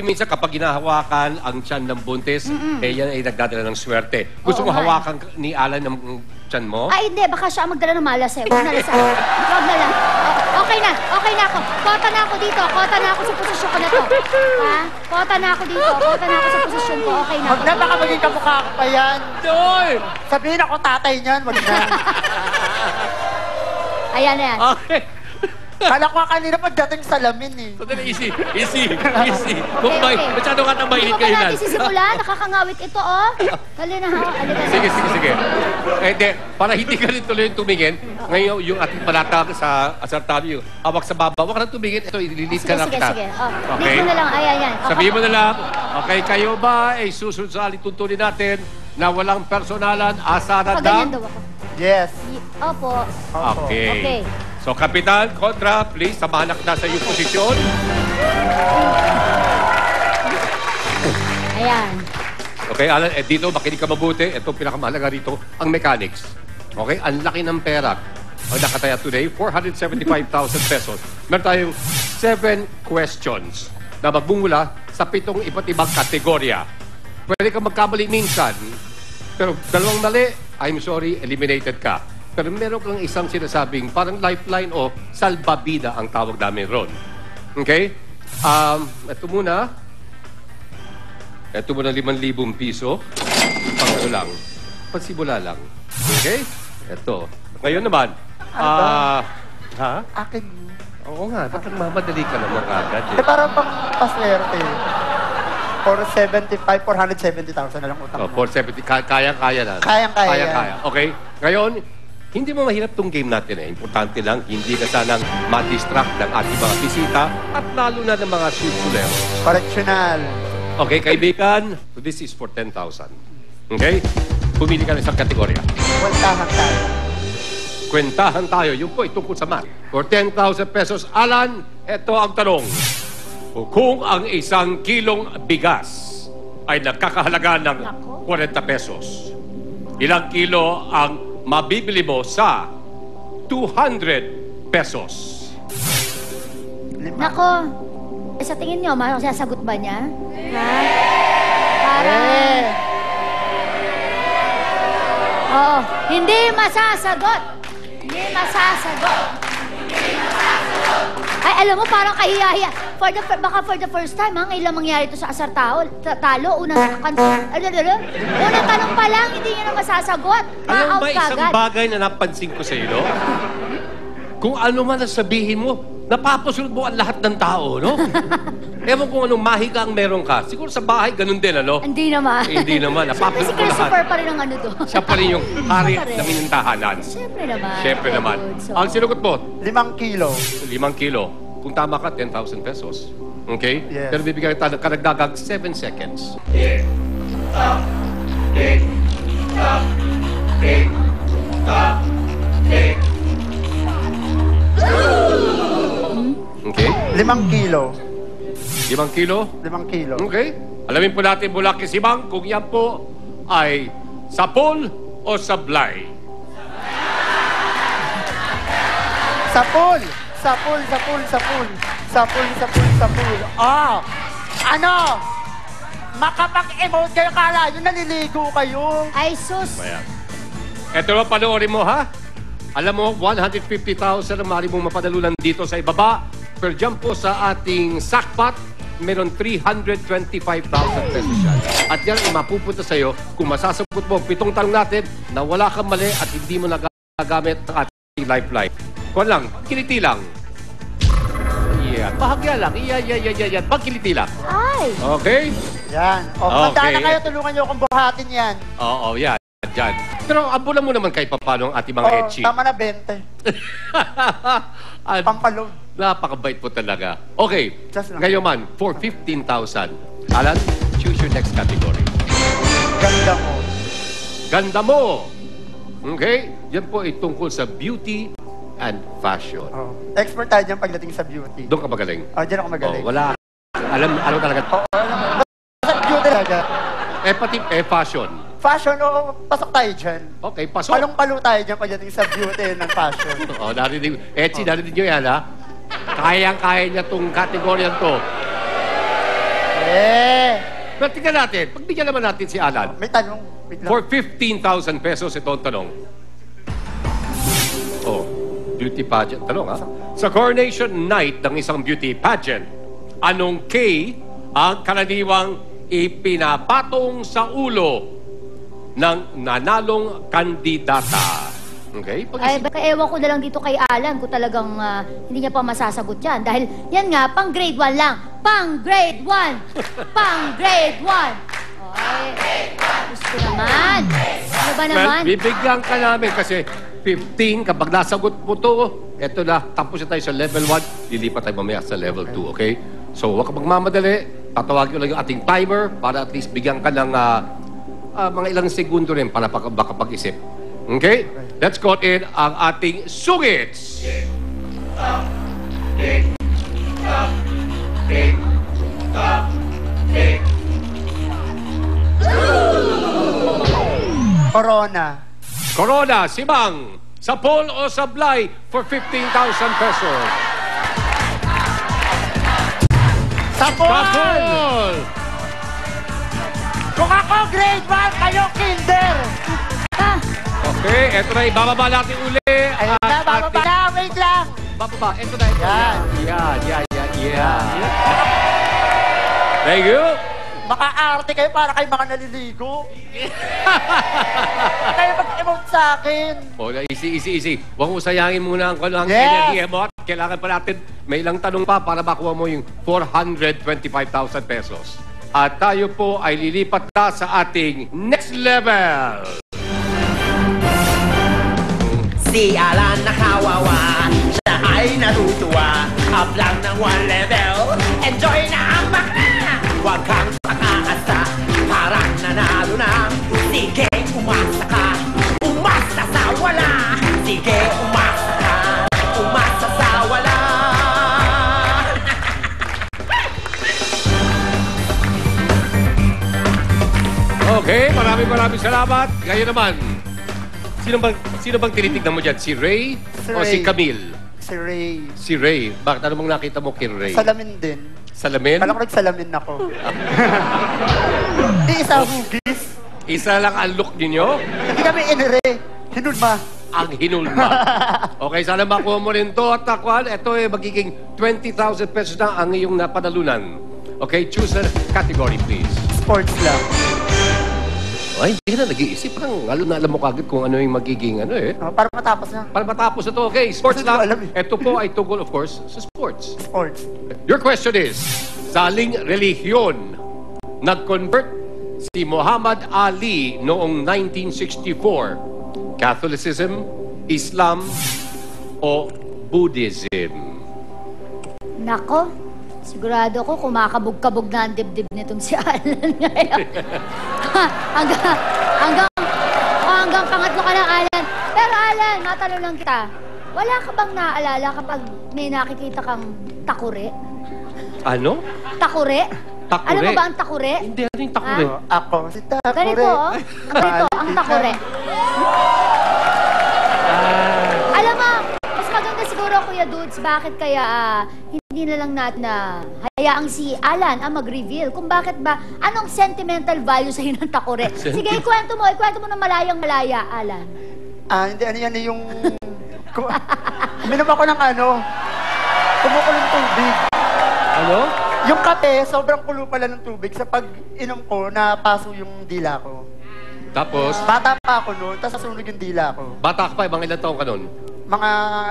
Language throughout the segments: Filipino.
minsan kapag ginahawakan ang tiyan ng buntis, eh yan ay nagdadala ng swerte. Gusto Oo mo nga. hawakan ni Alan ng tiyan mo? Ay, hindi. Baka siya ang magdala ng malas eh. Huwag na lang. Huwag na lang. Okay na. Okay na ako. Kota na ako dito. Kota na ako sa posisyon ko na to. Ha? Kota na ako dito. Kota na ako sa posisyon ko. Okay na. Wag na, baka maging kamukha ko pa yan. Doy! Sabihin ako tatay niyan, wag na. Ayan na yan. Okay. Kala ko kanina pagdating sa lamin eh. Sandali, easy. Mumbay, Okay. masyado ka nang mainit Hindi kayo pa nan. natin sisimula. Nakakangawit ito, oh. Dali na, ha? Alika na. Sige. Eh, de, para hindi ka rin tuloy tumingin, ngayon yung ating palata sa asartado, hawak sa baba, huwag ka na tumingin, ito, ililit ka na kita. Sige. Oh, Okay. Lead mo na lang. Ayan. Sabihin mo na lang, okay, kayo ba ay susunod sa alituntunin natin na walang personalan, asaran Paganyan lang? daw ako. Yes. Opo. Okay. Okay. So, Kapitan, Kontra, please, samahan na sa iyong posisyon. Ayan. Okay, Alan, dito, makinig ka mabuti. Ito pinakamahalaga rito, ang mechanics. Okay, ang laki ng pera. Ang nakataya today, 475,000 pesos. Meron tayong 7 questions na magbumula sa 7 iba't ibang kategorya. Pwede ka magkamali minsan, pero 2 mali, I'm sorry, eliminated ka. Pero meron kang isang sinasabing parang lifeline o salbabida ang tawag namin ron. Okay? Ito muna. Ito muna 5,000 piso. Pang ano lang. Pansibula lang. Okay? Ito. Ngayon naman. Ha? Akin. Oo nga. Ba't nagmamadali ka naman agad Eh, parang pang paswerte. 470,000 na lang utang. Oh, 470. Kaya-kaya na. Kayang-kaya Kaya-kaya. Okay? Ngayon, hindi mo mahirap tong game natin eh. Importante lang, hindi ka sanang ma-distract ng ating mga bisita at lalo na ng mga susulero. Correctional. Okay, kaibigan, this is for 10,000. Okay? Pumili ka ng isang kategorya. Kwentahan tayo. Kwentahan tayo. Yung po, itungkol sa math. For 10,000 pesos, Alan, ito ang tanong. Kung ang 1 kilong bigas ay nagkakahalaga ng 40 pesos, ilang kilo ang mabibili mo sa 200 pesos? Nako. Sa tingin nyo, masasagot ba niya? Ha? Parang... Oo. Hindi masasagot. Hindi masasagot. Ay, alam mo, parang kahiyahiya. Baka for the first time, ngayon lang mangyari ito sa Asar Talo. Unang tanong pa lang, hindi niya na masasagot. Alam Ma-out ba ka isang agad. bagay na napansin ko sa iyo, no? Kung ano man ang sabihin mo, napapasunod mo ang lahat ng tao, no? Ewan kung anong mahika ang meron ka. Siguro sa bahay, ganun din, ano? Hindi naman. Hindi naman. Siyempre si Napapasunod mo lahat. Christopher pa rin ang ano doon. Siya pa rin yung hari Pa rin. na minintahanan. Siyempre naman. Siyempre naman. Good. So, Ang sinugot mo, 5 kilo. 5 kilo. Kung tama ka, 10,000 pesos. Okay? Yes. Pero bibigyan kita ng karagdagang 7 seconds. Okay? 5 kilo. 5 kilo? 5 kilo. Okay? Alamin po natin mula kay Simang kung yan po ay sapol o sablay. Sapul! Sapul! Ah! Ano? Makapag-emote kayo, kala nyo naliligo kayo. Ay, sus. Ayan. Ito naman panoorin mo, ha? Alam mo, 150,000 ang maaari mong mapadalunan dito sa ibaba. Pero dyan po sa ating sackpot, meron 325,000 pesos yan. At yan ay mapupunta sa'yo kung masasagot mo 7 tanong natin na wala kang mali at hindi mo nagagamit ang ating lifeline. Kuwan lang, kiliti lang. Yeah, bahagya lang. Yan. Pagkiliti lang. Ay. Okay? Yan. O, kumanda na kayo, tulungan nyo akong buhatin yan. Oo, yan. Dyan. Pero ambulan mo naman kahit paano ang ating mga O, etchi. tama na 20. Pampalo. Napakabait po talaga. Okay, Just lang. ngayon man, for 15,000. Alan, choose your next category. Ganda mo. Ganda mo! Okay? Yan po ay tungkol sa beauty and fashion. Oh. Expert tayo dyan pagdating sa beauty. Doon ka magaling. Oh, dyan ako magaling. Oh, wala. Alam talaga. Oo, alam mo. Sa beauty talaga. Pati fashion. Fashion, oo, pasok tayo dyan. Okay, pasok. Palong-palo tayo dyan pagdating sa beauty ng fashion. Oh, narinig. Narinig nyo yan, ha? Kayang-kaya niya tong kategorya to. Pero tingnan natin, pagbigyan naman natin si Alan. May tanong. Wait lang. For 15,000 pesos, ito ang tanong. Oh, beauty pageant. Tanong, ha? Sa coronation night ng isang beauty pageant, anong K ang karaniwang ipinapatong sa ulo ng nanalong kandidata? Okay? Ay, baka ewan ko na lang dito kay Alan kung talagang hindi niya pa masasagot yan. Dahil yan nga, pang grade 1 lang. Pang grade 1! Pang grade 1! Ay, gusto naman. Ano ba naman? Well, bibigyan ka namin kasi 15, kapag nasagot mo to, eto na, tapos na tayo sa level 1, lilipat tayo mamaya sa level 2, okay? So, huwag ka magmamadali. Tatawagin ko lang yung ating timer para at least bigyan ka ng mga ilang segundo rin para makapag-isip. Okay? Let's go in ang ating sugits. Corona. Corona, Simang, sa Paul o sablay for 15,000 pesos. Sa Sa Paul! Paul! Kung ako grade 1, kayo kinder! Ah, Okay, eto na, ibababa natin uli. Ayun na, bababa na, wait lang! Bababa, eto na, eto Yan. Yan. Thank you. Maka-arte kayo para kayo mga naliligo. Kayo mag-emote sa akin. O, easy. Huwag mo sayangin muna ang kanyang Yes. energy mo. Kailangan pa natin, may ilang tanong pa para makuha mo yung 425,000 pesos. At tayo po ay lilipat na sa ating next level. Si Alan nakawawa, siya ay natutuwa. Up lang ng 1 level, enjoy na ang bakla. Huwag kang makaasa, parang nanalo na. Sige, umasa ka, umasa sa wala. Sige, umasa ka, umasa sa wala. Okay, maraming salamat. Ngayon naman, sino bang tinitignan mo dyan? Si Ray Si o si Ray. Camille? Si Ray. Si Ray. Bakit? Ano bang nakita mo kay Ray? Salamin din. Salamin? Kala ko nagsalamin ako. Di isa hugis. Isa lang ang look ninyo? Hindi kami inire. Hinulma. Ang hinulma. Okay, sana makuha mo rin to. At takwan, ito magiging 20,000 pesos na ang iyong napanalunan. Okay, choose a category, please. Sports lang. Ay, hindi ka na nag-iisip. Parang alam mo kagad kung ano yung magiging Para matapos na. Para matapos na to, okay, sports Kasi hindi ko lang. alam eh. Ito po ay tungkol, of course, sa sports. Sports. Your question is, sa aling relihiyon, nag-convert si Muhammad Ali noong 1964? Catholicism, Islam, o Buddhism? nako. Sigurado ko kumakabog-kabog na ang dibdib nitong si Alan ngayon. hanggang pangatlo ka lang, Alan. Pero Alan, matanong lang kita. Wala ka bang naaalala kapag may nakikita kang takure? Ano? Takure? Takure? Alam mo ba ang takure? Hindi, ano yung takure? Ako si Takure. Ganito, oh. Ganito, ang takure. Alam mo, mas maganda siguro, Kuya Dudes, bakit kaya hindi na lang natin na hayaang si Alan ang mag-reveal kung bakit ba, anong sentimental value sa'yo ng takure? Sige, ikwento mo ng malayang-malaya, Alan. Hindi, ano yan yung... Uminom ako ng kumukulong tubig. Ano? Yung kape, sobrang kulo pala ng tubig. Sa pag-inom ko, napaso yung dila ko. Tapos, Bata pa ako noon, tapos nasunog yung dila ko. bata ka pa, mga ilang taong ka nun? Mga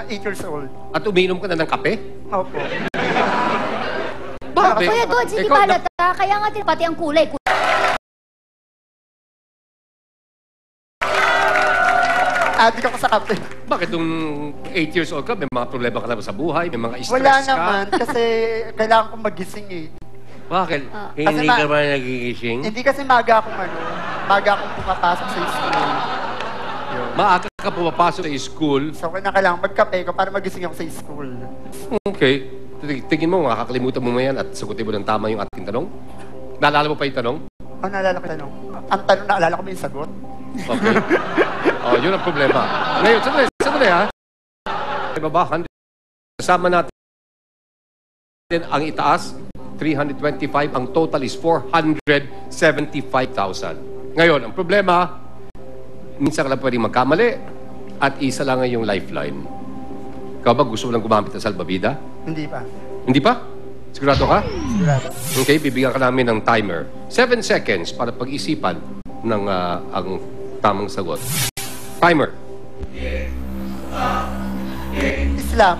8 years old. At uminom ka na ng kape? Opo. Bakit? Kuya Dudes, hindi Ikaw, ba halata? Kaya nga pati ang kulay. Adik ako sa kape. Bakit nung 8 years old ka, may mga problema ka na ba sa buhay? May mga stress Wala ka? naman, kasi kailangan kong magising eh. Bakit? Kasi Hindi ka ba nagigising? Hindi kasi maga akong pumapasok sa school. Yun. Maaga ka pumapasok sa school. So, kailangan magkape ko para magising ako sa school. Okay. Tingin mo, makakalimutan mo yan at sagutin mo ng tama yung ating tanong? Naalala mo pa yung tanong? Naalala ko yung tanong. Ang tanong, naalala ko ba yung sagot? Okay. Yun ang problema. Ngayon, sandali ha. Baba, kasama natin ang itaas 325. Ang total is 475,000. Ngayon, ang problema, minsan ka lang pwedeng magkamali at isa lang ang yung lifeline. Ikaw ba gusto mo lang gumamit ng salbabida? Hindi pa. Hindi pa? Sigurado ka? Sigurado. Okay, bibigyan ka namin ng timer. 7 seconds para pag-isipan ng ang tamang sagot. Timer. Islam.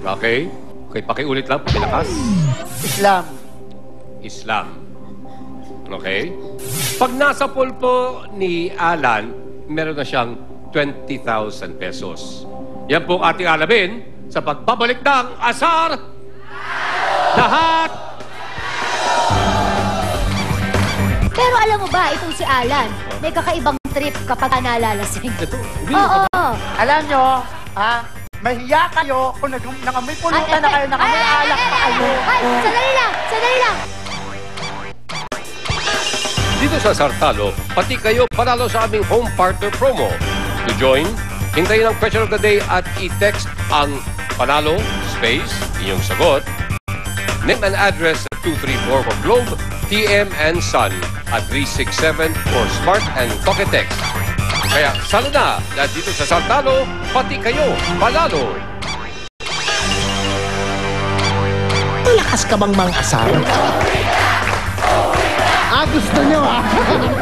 Okay. Okay, pakiulit lang, pakilakas. Islam. Islam. Okay? Pag nasa pool po ni Alan, meron na siyang 20,000 pesos. Yan po ating alamin sa pagbabalik ng Asar Lahat! Pero alam mo ba, itong si Alan, may kakaibang trip kapag nalalasing. Ito, Oo. Alam nyo, mahiya kayo kung nangamoy pulutan na kayo, nangamoy alak pa kayo. Ay, sandali lang, sandali lang. Dito sa Sartalo, pati kayo panalo sa aming home partner promo. To join, hintayin ang question of the day at i-text ang panalo, space, inyong sagot, name and address at 234 for Globe, TM and Sun at 367 for Smart and Pocket Text. Kaya sana na dito sa Sartalo, pati kayo panalo. Malakas ka bang mang-asar? Gusto nyo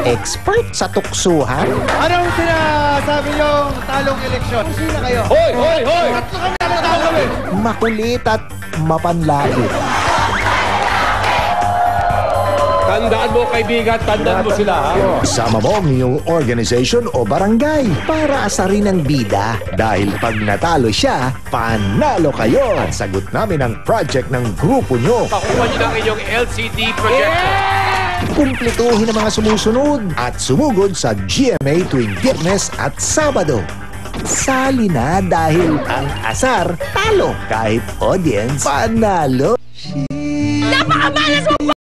Expert sa tuksuhan? Anong sinasabi nyo talong eleksyon? Sino kayo? Hoy! Hoy! Hoy! Tatlo kami natatao kami. Makulit at mapanlait. Tandaan mo, kaibigan, tandaan mo sila, ha? Sama mo ang iyong organization o barangay para asarin ang bida. Dahil pag natalo siya, panalo kayo. At sagot namin ang project ng grupo nyo. Pakuha niyo ng inyong LCD projector. Kumpletuhin ang mga sumusunod at sumugod sa GMA tuwing Biyernes at Sabado. Sali na dahil ang asar, talo. Kahit audience, panalo. Napakamalas mo